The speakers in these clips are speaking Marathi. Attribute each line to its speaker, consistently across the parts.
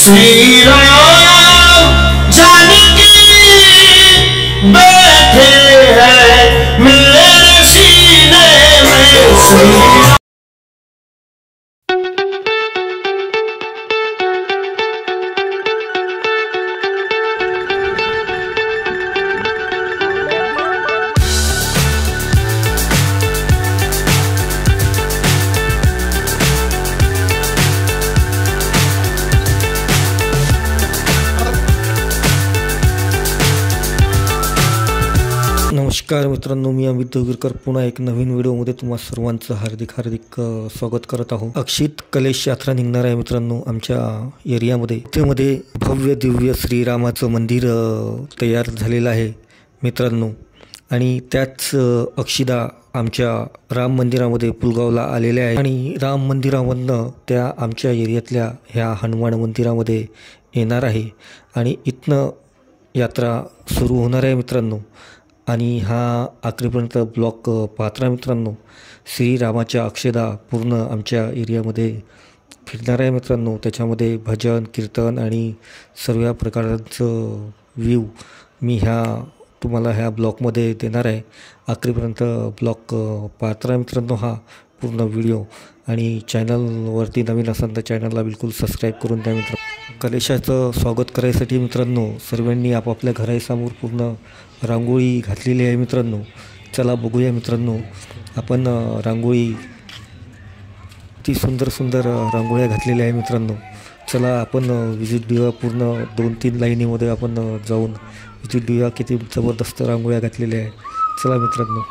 Speaker 1: श्री राम जानकी बैठे हैं मेरे सीने में। श्री राम
Speaker 2: नमस्कार मित्रांनो, मी अमित देवगिरकर पुन्हा एक नवीन व्हिडिओमध्ये तुम्हा सर्वांचं हार्दिक स्वागत करत आहोत। अक्षित कलेश यात्रा निघणार आहे मित्रांनो आमच्या एरियामध्ये। त्यामध्ये भव्य दिव्य श्रीरामाचं मंदिर तयार झालेलं आहे मित्रांनो, आणि त्याच अक्षिदा आमच्या राम मंदिरामध्ये पुलगावला आलेल्या आहे आणि राम मंदिरामधनं त्या आमच्या एरियातल्या ह्या हनुमान मंदिरामध्ये येणार आहे आणि इथनं यात्रा सुरू होणार आहे मित्रांनो। आणि हा आखरीपर्यंत ब्लॉग पाहता मित्रांनो, श्रीरामाच्या अक्षदा पूर्ण आमच्या एरियामध्ये फिरणार आहे मित्रांनो। त्याच्यामध्ये भजन कीर्तन आणि सर्व प्रकारचं व्ह्यू मी तुम्हाला ह्या ब्लॉगमध्ये देणार आहे। आखरीपर्यंत ब्लॉग पाहता मित्रांनो हा पूर्ण व्हिडिओ, आणि चॅनलवरती नवीन असाल तर चॅनलला बिलकुल सबस्क्राईब करून द्या मित्रांनो। कलेशाचं स्वागत करायसाठी मित्रांनो सर्वांनी आपापल्या घरासमोर पूर्ण रांगोळी घातलेली आहे मित्रांनो। चला बघूया मित्रांनो आपण रांगोळी, ती सुंदर सुंदर रांगोळ्या घातलेल्या आहे मित्रांनो। चला आपण विजिट देऊया, पूर्ण 2-3 लाईनीमध्ये आपण जाऊन विजिट देऊया किती जबरदस्त रांगोळ्या घातलेल्या आहे। चला मित्रांनो।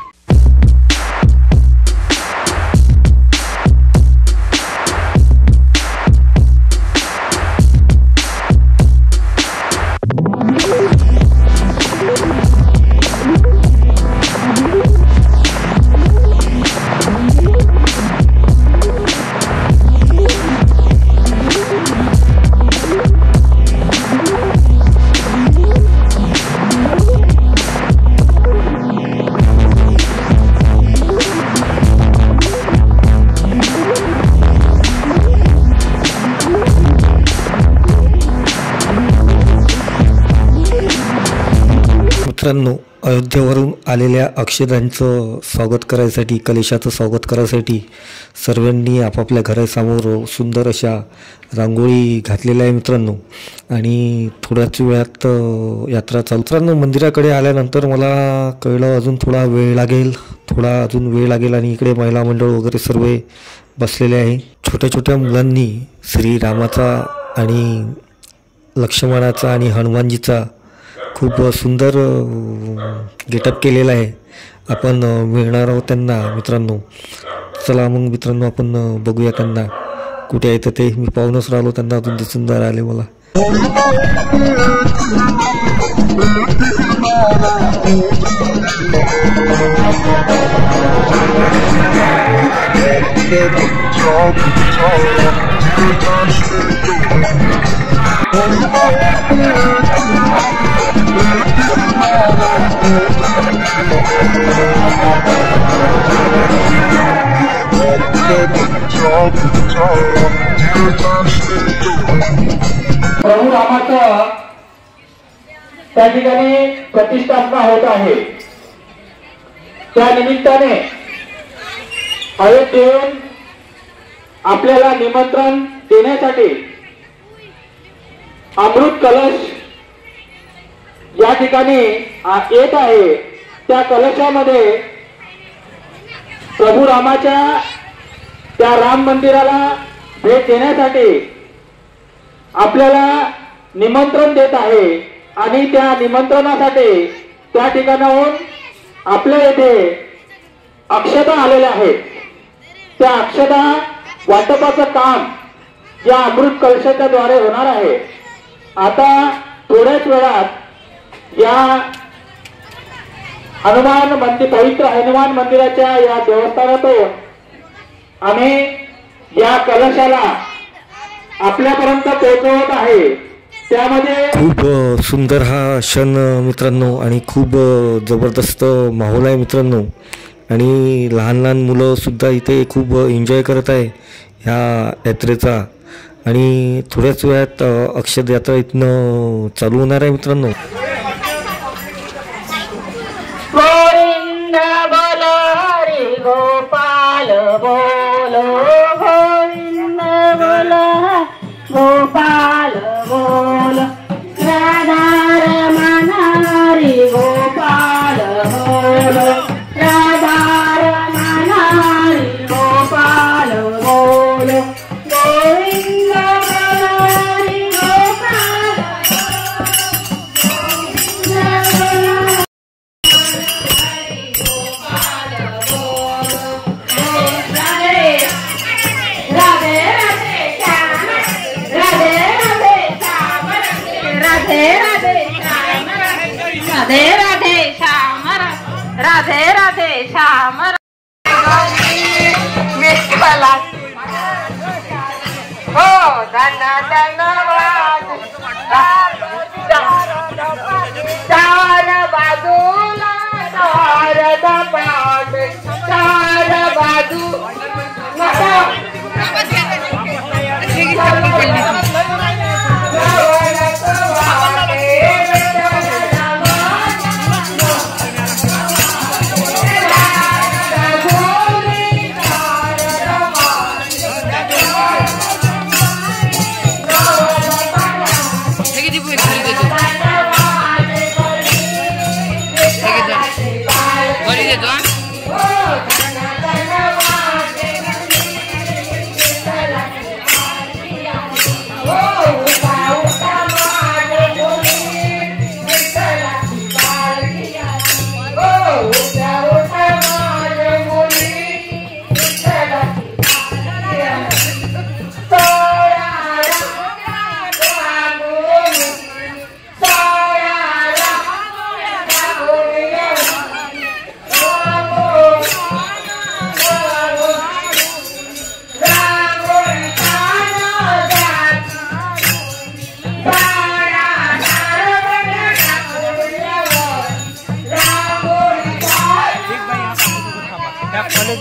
Speaker 2: मित्रांनो, अयोध्येवरून आलेल्या अक्षदांचं स्वागत करायसाठी, कलेशाचं स्वागत करायसाठी सर्वांनी आपापल्या घरासमोर सुंदर अशा रांगोळी घातलेल्या आहे मित्रांनो। आणि थोड्याच वेळात यात्रा चालू। मित्रांनो, मंदिराकडे आल्यानंतर मला कळलं अजून थोडा वेळ लागेल आणि इकडे महिला मंडळ वगैरे सर्व बसलेले आहे। छोट्या छोट्या मुलांनी श्रीरामाचा आणि लक्ष्मणाचा आणि हनुमानजीचा खूप सुंदर गेटअप केलेला आहे। आपण मिळणार आहोत त्यांना मित्रांनो। चला मग मित्रांनो आपण बघूया त्यांना कुठे आहे ते। मी पाहूनच राहिलो, त्यांना अजून दिसून राहिले मला।
Speaker 3: प्रभू रामाचं त्या ठिकाणी प्रतिष्ठापना होत आहे। त्या निमित्ताने अयोध्येहून आपल्याला निमंत्रण देण्यासाठी अमृत कलश या ठिकाणी येत आहे। त्या कलशामध्ये प्रभू रामाच्या त्या राम मंदिराला भेट देण्यासाठी आपल्याला निमंत्रण देत आहे आणि त्या निमंत्रणासाठी त्या ठिकाणाहून आपल्या येथे अक्षता आलेल्या आहेत। त्या अक्षता वाटपाचं काम या अमृत कलशाच्या द्वारे होणार आहे। आता थोड्याच वेळात या पवित्र हनुमान मंदिराच्या या देवस्थानातून आम्ही या कलशाला आपल्यापर्यंत पोहोचवत आहे। त्यामध्ये
Speaker 2: खूप सुंदर हा क्षण मित्रांनो, आणि खूप जबरदस्त माहोल आहे मित्रांनो। आणि लहान लहान मुलं सुद्धा इथे खूप एन्जॉय करत आहे ह्या यात्रेचा। आणि थोड्याच वेळात अक्षर यात्रा इथनं चालू होणार आहे मित्रांनो.
Speaker 4: गोविंद बोल हरी गोपाल बोल गोविंद बोल गोपाल बोल राधा रमण हरी गोपाल बोल राधा रमण हरी गोपाल बोल गोविंद बोल हरी गोपाल राधे राधे श्याम राधे राधे श्याम विठ्ठला हो धन धन्यवाद चार बाजूला शारद पाठ चार बाजू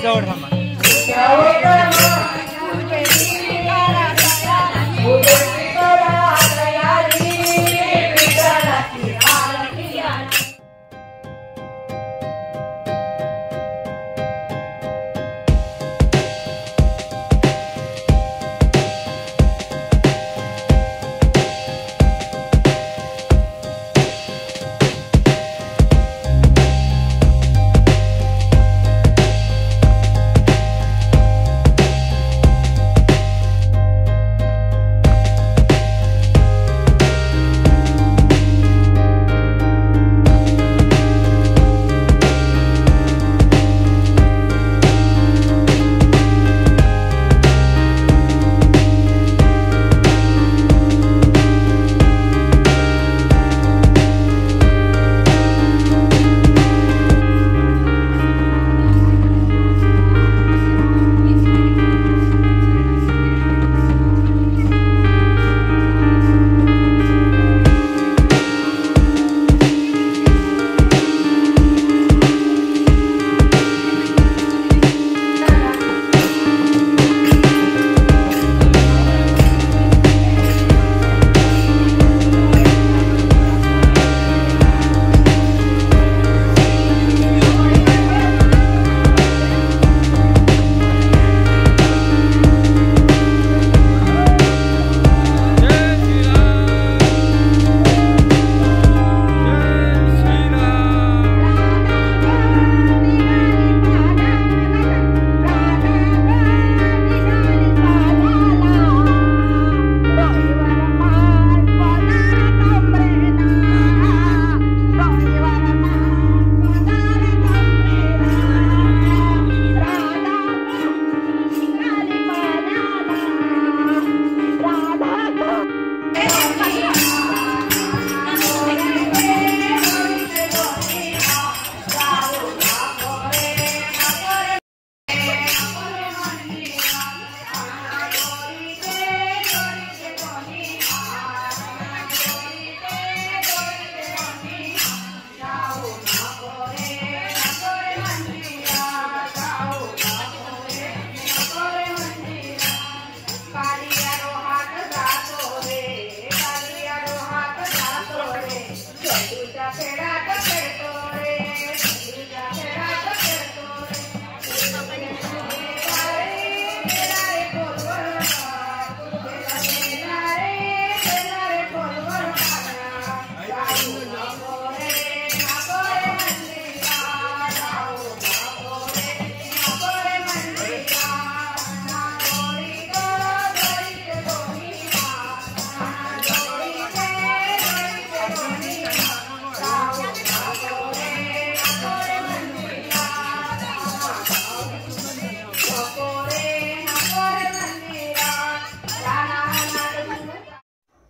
Speaker 5: जवळ थांबा.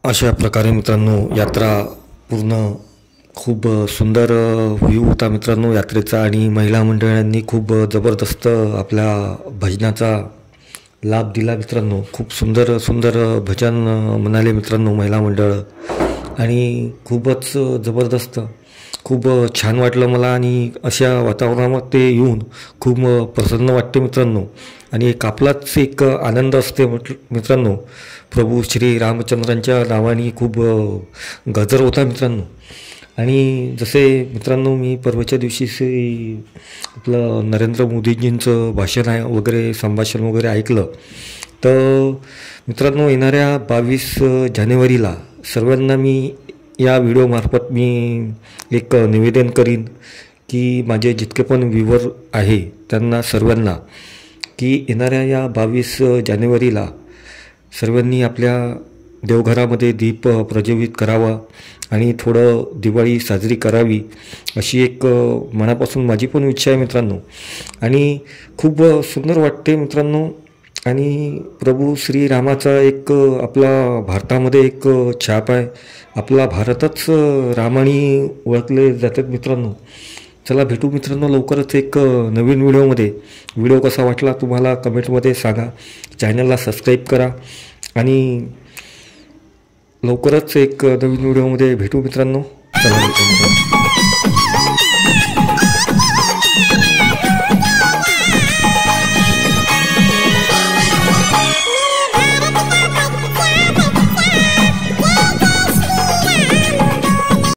Speaker 2: अशा प्रकारे मित्रांनो यात्रा पूर्ण खूप सुंदर व्ह्यू होता मित्रांनो यात्रेचा आणि महिला मंडळांनी खूप जबरदस्त आपल्या भजनाचा लाभ दिला मित्रांनो. खूप सुंदर सुंदर भजन म्हणाले मित्रांनो महिला मंडळ आणि खूपच जबरदस्त खूप छान वाटलं मला आणि अशा वातावरणामध्ये येऊन खूप प्रसन्न वाटते मित्रांनो. आणि एक आपलाच एक आनंद असते मित्रांनो. प्रभू श्री रामचंद्रांच्या नावाने खूप गजर होता मित्रांनो. आणि जसे मित्रांनो मी परवाच्या दिवशी आपलं नरेंद्र मोदीजींचं भाषण वगैरे संभाषण वगैरे ऐकलं. तर मित्रांनो येणाऱ्या 22 जानेवारीला सर्वांना मी या व्हिडिओमार्फत मी एक निवेदन करीन की माझे जितके पण व्ह्यूवर आहे त्यांना सर्वांना की येणाऱ्या या 22 जानेवारीला सर्वांनी आपल्या देवघरामध्ये दीप प्रज्वलित करावा आणि थोडं दिवाळी साजरी करावी अशी एक मनापासून माझी पण इच्छा आहे मित्रांनो. आणि खूप सुंदर वाटते मित्रांनो. आणि प्रभू श्रीरामाचा एक आपला भारतामध्ये एक छाप आहे. आपला भारतच रामाने ओळखले जातात मित्रांनो. चला भेटू मित्रांनो लवकरच एक नवीन व्हिडिओमध्ये. व्हिडिओ कसा वाटला तुम्हाला कमेंटमध्ये सांगा. चॅनलला सबस्क्राईब करा आणि लवकरच एक नवीन व्हिडिओमध्ये भेटू मित्रांनो. चला मित्रांनो.